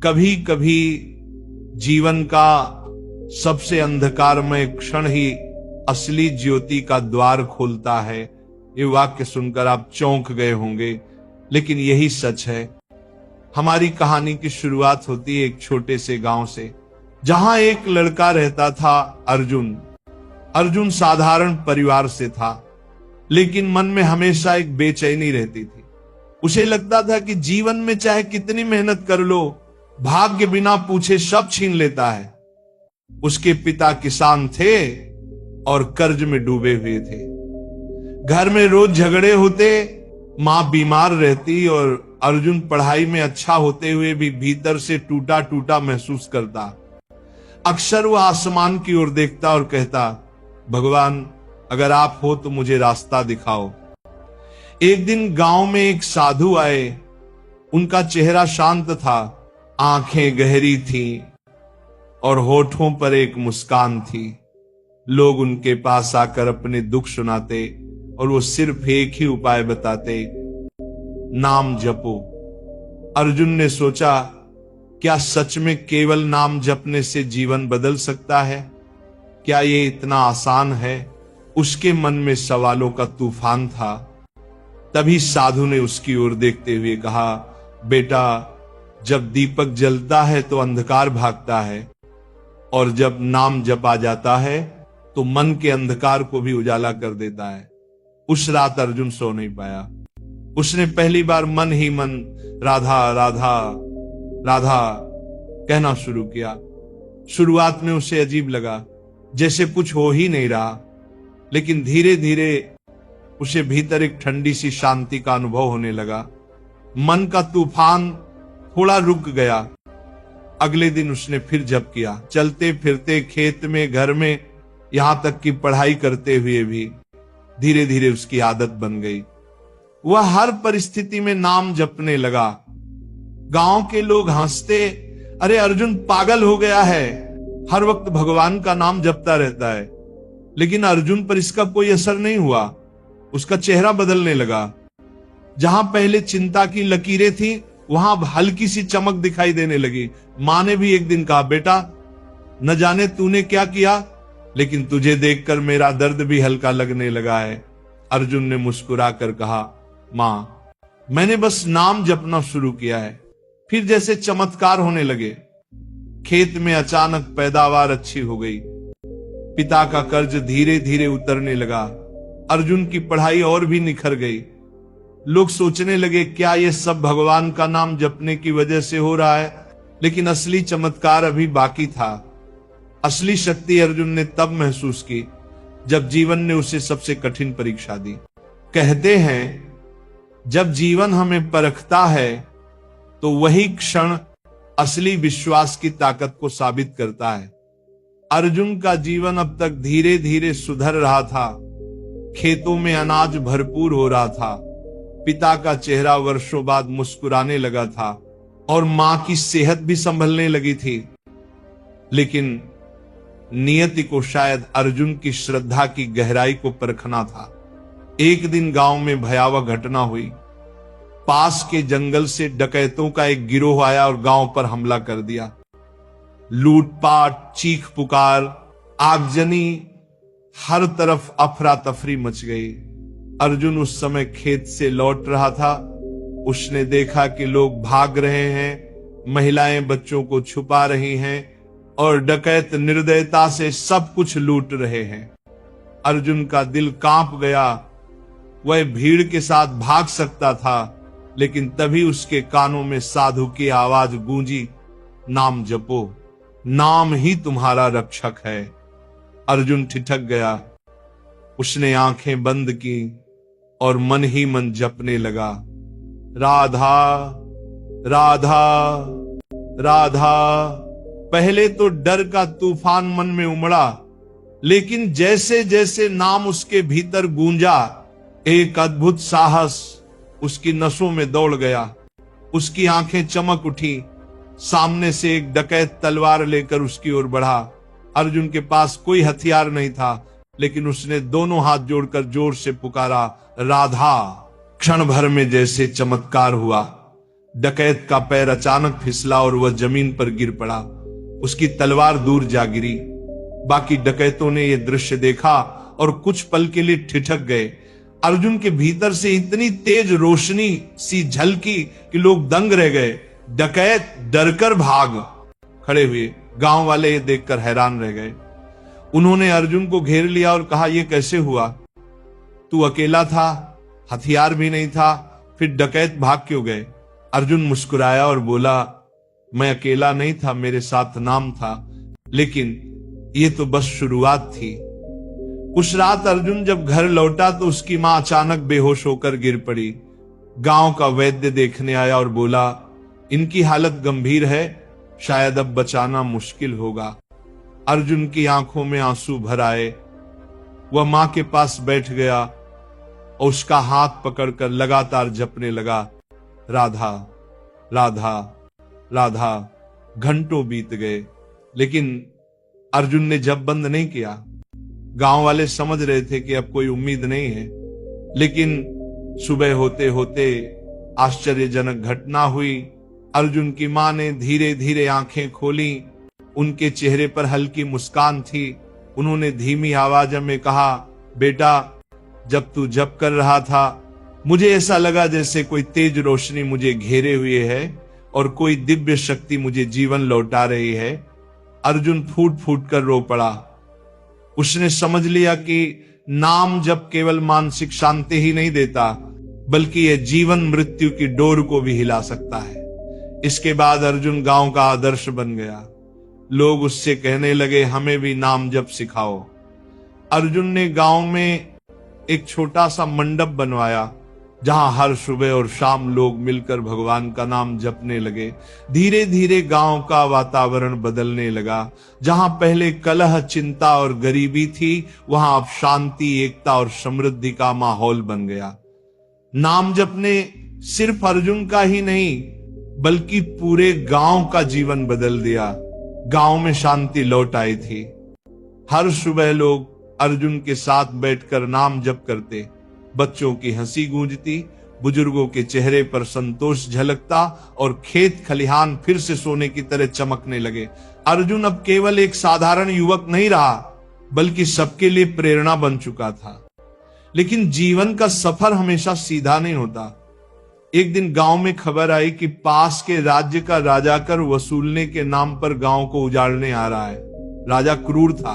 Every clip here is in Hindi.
कभी कभी जीवन का सबसे अंधकारमय क्षण ही असली ज्योति का द्वार खोलता है। ये वाक्य सुनकर आप चौंक गए होंगे, लेकिन यही सच है। हमारी कहानी की शुरुआत होती है एक छोटे से गांव से, जहां एक लड़का रहता था, अर्जुन। अर्जुन साधारण परिवार से था, लेकिन मन में हमेशा एक बेचैनी रहती थी। उसे लगता था कि जीवन में चाहे कितनी मेहनत कर लो, भाग्य बिना पूछे सब छीन लेता है। उसके पिता किसान थे और कर्ज में डूबे हुए थे। घर में रोज झगड़े होते, मां बीमार रहती और अर्जुन पढ़ाई में अच्छा होते हुए भी भीतर से टूटा टूटा महसूस करता। अक्सर वह आसमान की ओर देखता और कहता, भगवान अगर आप हो तो मुझे रास्ता दिखाओ। एक दिन गांव में एक साधु आए। उनका चेहरा शांत था, आंखें गहरी थीं और होठों पर एक मुस्कान थी। लोग उनके पास आकर अपने दुख सुनाते और वो सिर्फ एक ही उपाय बताते, नाम जपो। अर्जुन ने सोचा, क्या सच में केवल नाम जपने से जीवन बदल सकता है? क्या ये इतना आसान है? उसके मन में सवालों का तूफान था। तभी साधु ने उसकी ओर देखते हुए कहा, बेटा, जब दीपक जलता है तो अंधकार भागता है, और जब नाम जपा जाता है तो मन के अंधकार को भी उजाला कर देता है। उस रात अर्जुन सो नहीं पाया। उसने पहली बार मन ही मन राधा राधा राधा कहना शुरू किया। शुरुआत में उसे अजीब लगा, जैसे कुछ हो ही नहीं रहा, लेकिन धीरे धीरे उसे भीतर एक ठंडी सी शांति का अनुभव होने लगा। मन का तूफान थोड़ा रुक गया। अगले दिन उसने फिर जप किया, चलते फिरते, खेत में, घर में, यहां तक कि पढ़ाई करते हुए भी। धीरे धीरे उसकी आदत बन गई। वह हर परिस्थिति में नाम जपने लगा। गांव के लोग हंसते, अरे अर्जुन पागल हो गया है, हर वक्त भगवान का नाम जपता रहता है। लेकिन अर्जुन पर इसका कोई असर नहीं हुआ। उसका चेहरा बदलने लगा। जहां पहले चिंता की लकीरें थी, वहां हल्की सी चमक दिखाई देने लगी। मां ने भी एक दिन कहा, बेटा न जाने तूने क्या किया, लेकिन तुझे देखकर मेरा दर्द भी हल्का लगने लगा है। अर्जुन ने मुस्कुरा कर कहा, मां, मैंने बस नाम जपना शुरू किया है। फिर जैसे चमत्कार होने लगे। खेत में अचानक पैदावार अच्छी हो गई। पिता का कर्ज धीरे धीरे उतरने लगा। अर्जुन की पढ़ाई और भी निखर गई। लोग सोचने लगे, क्या यह सब भगवान का नाम जपने की वजह से हो रहा है? लेकिन असली चमत्कार अभी बाकी था। असली शक्ति अर्जुन ने तब महसूस की जब जीवन ने उसे सबसे कठिन परीक्षा दी। कहते हैं, जब जीवन हमें परखता है तो वही क्षण असली विश्वास की ताकत को साबित करता है। अर्जुन का जीवन अब तक धीरे धीरे सुधर रहा था। खेतों में अनाज भरपूर हो रहा था। पिता का चेहरा वर्षों बाद मुस्कुराने लगा था और मां की सेहत भी संभलने लगी थी। लेकिन नियति को शायद अर्जुन की श्रद्धा की गहराई को परखना था। एक दिन गांव में भयावह घटना हुई। पास के जंगल से डकैतों का एक गिरोह आया और गांव पर हमला कर दिया। लूटपाट, चीख पुकार, आगजनी, हर तरफ अफरा तफरी मच गई। अर्जुन उस समय खेत से लौट रहा था। उसने देखा कि लोग भाग रहे हैं, महिलाएं बच्चों को छुपा रही हैं और डकैत निर्दयता से सब कुछ लूट रहे हैं। अर्जुन का दिल कांप गया। वह भीड़ के साथ भाग सकता था, लेकिन तभी उसके कानों में साधु की आवाज गूंजी, नाम जपो, नाम ही तुम्हारा रक्षक है। अर्जुन ठिठक गया। उसने आंखें बंद की और मन ही मन जपने लगा, राधा राधा राधा। पहले तो डर का तूफान मन में उमड़ा, लेकिन जैसे जैसे नाम उसके भीतर गूंजा, एक अद्भुत साहस उसकी नसों में दौड़ गया। उसकी आंखें चमक उठी। सामने से एक डकैत तलवार लेकर उसकी ओर बढ़ा। अर्जुन के पास कोई हथियार नहीं था, लेकिन उसने दोनों हाथ जोड़कर जोर से पुकारा, राधा। क्षण भर में जैसे चमत्कार हुआ। डकैत का पैर अचानक फिसला और वह जमीन पर गिर पड़ा। उसकी तलवार दूर जा गिरी। बाकी डकैतों ने यह दृश्य देखा और कुछ पल के लिए ठिठक गए। अर्जुन के भीतर से इतनी तेज रोशनी सी झलकी कि लोग दंग रह गए। डकैत डरकर भाग खड़े हुए। गांव वाले ये देखकर हैरान रह गए। उन्होंने अर्जुन को घेर लिया और कहा, यह कैसे हुआ? तू अकेला था, हथियार भी नहीं था, फिर डकैत भाग क्यों गए? अर्जुन मुस्कुराया और बोला, मैं अकेला नहीं था, मेरे साथ नाम था, लेकिन ये तो बस शुरुआत थी। उस रात अर्जुन जब घर लौटा तो उसकी मां अचानक बेहोश होकर गिर पड़ी। गांव का वैद्य देखने आया और बोला, इनकी हालत गंभीर है, शायद अब बचाना मुश्किल होगा। अर्जुन की आंखों में आंसू भर आए। वह मां के पास बैठ गया और उसका हाथ पकड़कर लगातार जपने लगा, राधा राधा राधा। घंटों बीत गए, लेकिन अर्जुन ने जप बंद नहीं किया। गांव वाले समझ रहे थे कि अब कोई उम्मीद नहीं है, लेकिन सुबह होते होते आश्चर्यजनक घटना हुई। अर्जुन की मां ने धीरे धीरे आंखें खोली। उनके चेहरे पर हल्की मुस्कान थी। उन्होंने धीमी आवाज में कहा, बेटा, जब तू जप कर रहा था मुझे ऐसा लगा जैसे कोई तेज रोशनी मुझे घेरे हुए है और कोई दिव्य शक्ति मुझे जीवन लौटा रही है। अर्जुन फूट फूट कर रो पड़ा। उसने समझ लिया कि नाम जप केवल मानसिक शांति ही नहीं देता, बल्कि यह जीवन मृत्यु की डोर को भी हिला सकता है। इसके बाद अर्जुन गांव का आदर्श बन गया। लोग उससे कहने लगे, हमें भी नाम जप सिखाओ। अर्जुन ने गांव में एक छोटा सा मंडप बनवाया, जहां हर सुबह और शाम लोग मिलकर भगवान का नाम जपने लगे। धीरे धीरे गांव का वातावरण बदलने लगा। जहां पहले कलह, चिंता और गरीबी थी, वहां अब शांति, एकता और समृद्धि का माहौल बन गया। नाम जपने सिर्फ अर्जुन का ही नहीं, बल्कि पूरे गांव का जीवन बदल दिया। गांव में शांति लौट आई थी। हर सुबह लोग अर्जुन के साथ बैठकर नाम जप करते। बच्चों की हंसी गूंजती, बुजुर्गों के चेहरे पर संतोष झलकता और खेत खलिहान फिर से सोने की तरह चमकने लगे। अर्जुन अब केवल एक साधारण युवक नहीं रहा, बल्कि सबके लिए प्रेरणा बन चुका था। लेकिन जीवन का सफर हमेशा सीधा नहीं होता। एक दिन गांव में खबर आई कि पास के राज्य का राजा कर वसूलने के नाम पर गांव को उजाड़ने आ रहा है। राजा क्रूर था,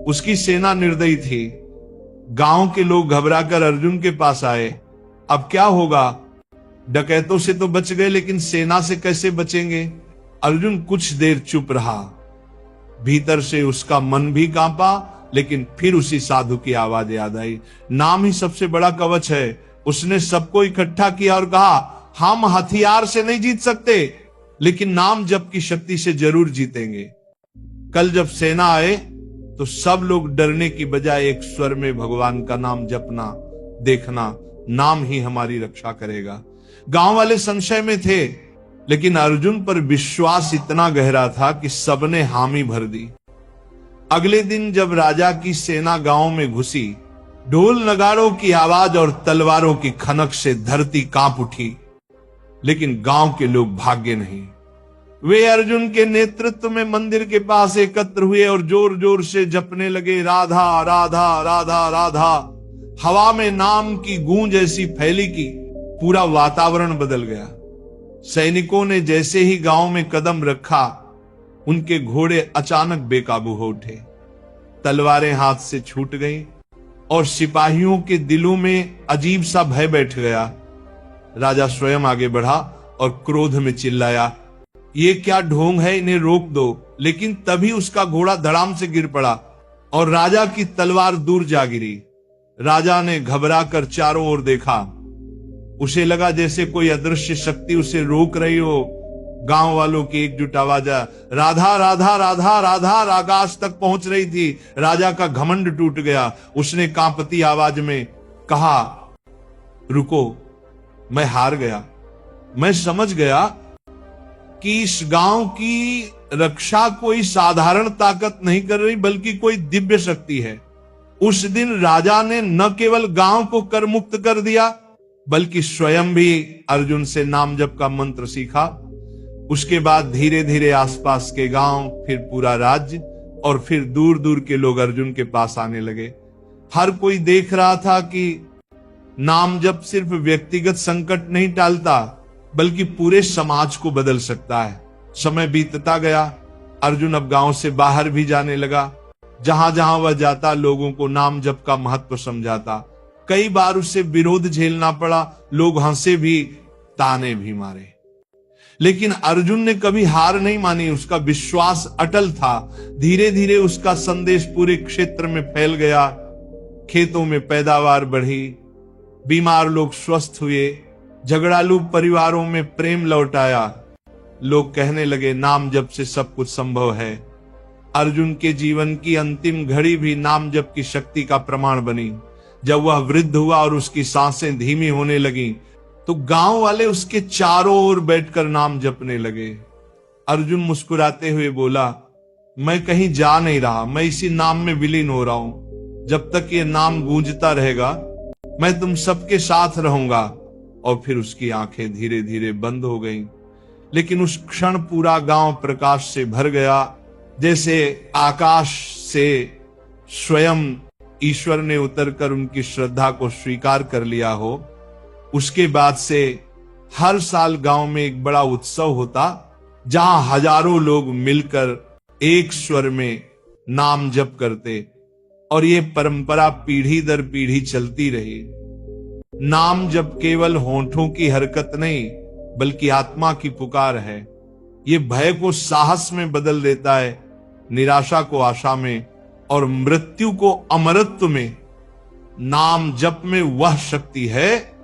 उसकी सेना निर्दयी थी। गांव के लोग घबराकर अर्जुन के पास आए। अब क्या होगा? डकैतों से तो बच गए, लेकिन सेना से कैसे बचेंगे? अर्जुन कुछ देर चुप रहा। भीतर से उसका मन भी कांपा, लेकिन फिर उसी साधु की आवाज याद आई। नाम ही सबसे बड़ा कवच है। उसने सबको इकट्ठा किया और कहा, हम हथियार से नहीं जीत सकते, लेकिन नाम जप की शक्ति से जरूर जीतेंगे। कल जब सेना आए तो सब लोग डरने की बजाय एक स्वर में भगवान का नाम जपना, देखना नाम ही हमारी रक्षा करेगा। गांव वाले संशय में थे, लेकिन अर्जुन पर विश्वास इतना गहरा था कि सबने हामी भर दी। अगले दिन जब राजा की सेना गांव में घुसी, ढोल नगाड़ों की आवाज और तलवारों की खनक से धरती कांप उठी, लेकिन गांव के लोग भागे नहीं। वे अर्जुन के नेतृत्व में मंदिर के पास एकत्र हुए और जोर जोर से जपने लगे, राधा राधा राधा राधा। हवा में नाम की गूंज ऐसी फैली कि पूरा वातावरण बदल गया। सैनिकों ने जैसे ही गांव में कदम रखा, उनके घोड़े अचानक बेकाबू हो उठे। तलवारें हाथ से छूट गईं और सिपाहियों के दिलों में अजीब सा भय बैठ गया। राजा स्वयं आगे बढ़ा और क्रोध में चिल्लाया, ये क्या ढोंग है, इन्हें रोक दो। लेकिन तभी उसका घोड़ा धड़ाम से गिर पड़ा और राजा की तलवार दूर जा गिरी। राजा ने घबराकर चारों ओर देखा। उसे लगा जैसे कोई अदृश्य शक्ति उसे रोक रही हो। गांव वालों की एकजुट आवाज राधा राधा राधा राधा आकाश तक पहुंच रही थी। राजा का घमंड टूट गया। उसने कांपती आवाज में कहा, रुको, मैं हार गया। मैं समझ गया कि इस गांव की रक्षा कोई साधारण ताकत नहीं कर रही, बल्कि कोई दिव्य शक्ति है। उस दिन राजा ने न केवल गांव को कर मुक्त कर दिया, बल्कि स्वयं भी अर्जुन से नाम जप का मंत्र सीखा। उसके बाद धीरे धीरे आसपास के गांव, फिर पूरा राज्य और फिर दूर दूर के लोग अर्जुन के पास आने लगे। हर कोई देख रहा था कि नाम जप सिर्फ व्यक्तिगत संकट नहीं टालता, बल्कि पूरे समाज को बदल सकता है। समय बीतता गया, अर्जुन अब गांव से बाहर भी जाने लगा। जहां जहां वह जाता, लोगों को नाम जप का महत्व समझाता। कई बार उसे विरोध झेलना पड़ा, लोग हंसे भी, ताने भी मारे, लेकिन अर्जुन ने कभी हार नहीं मानी। उसका विश्वास अटल था। धीरे धीरे उसका संदेश पूरे क्षेत्र में फैल गया। खेतों में पैदावार बढ़ी, बीमार लोग स्वस्थ हुए, झगड़ालू परिवारों में प्रेम लौट आया। लोग कहने लगे, नाम जप से सब कुछ संभव है। अर्जुन के जीवन की अंतिम घड़ी भी नाम जप की शक्ति का प्रमाण बनी। जब वह वृद्ध हुआ और उसकी सांसें धीमी होने लगी, तो गांव वाले उसके चारों ओर बैठकर नाम जपने लगे। अर्जुन मुस्कुराते हुए बोला, मैं कहीं जा नहीं रहा, मैं इसी नाम में विलीन हो रहा हूं। जब तक ये नाम गूंजता रहेगा, मैं तुम सबके साथ रहूंगा। और फिर उसकी आंखें धीरे धीरे बंद हो गईं। लेकिन उस क्षण पूरा गांव प्रकाश से भर गया, जैसे आकाश से स्वयं ईश्वर ने उतरकर उनकी श्रद्धा को स्वीकार कर लिया हो। उसके बाद से हर साल गांव में एक बड़ा उत्सव होता, जहां हजारों लोग मिलकर एक स्वर में नाम जप करते, और ये परंपरा पीढ़ी दर पीढ़ी चलती रही। नाम जप केवल होठों की हरकत नहीं, बल्कि आत्मा की पुकार है। ये भय को साहस में बदल देता है, निराशा को आशा में, और मृत्यु को अमरत्व में। नाम जप में वह शक्ति है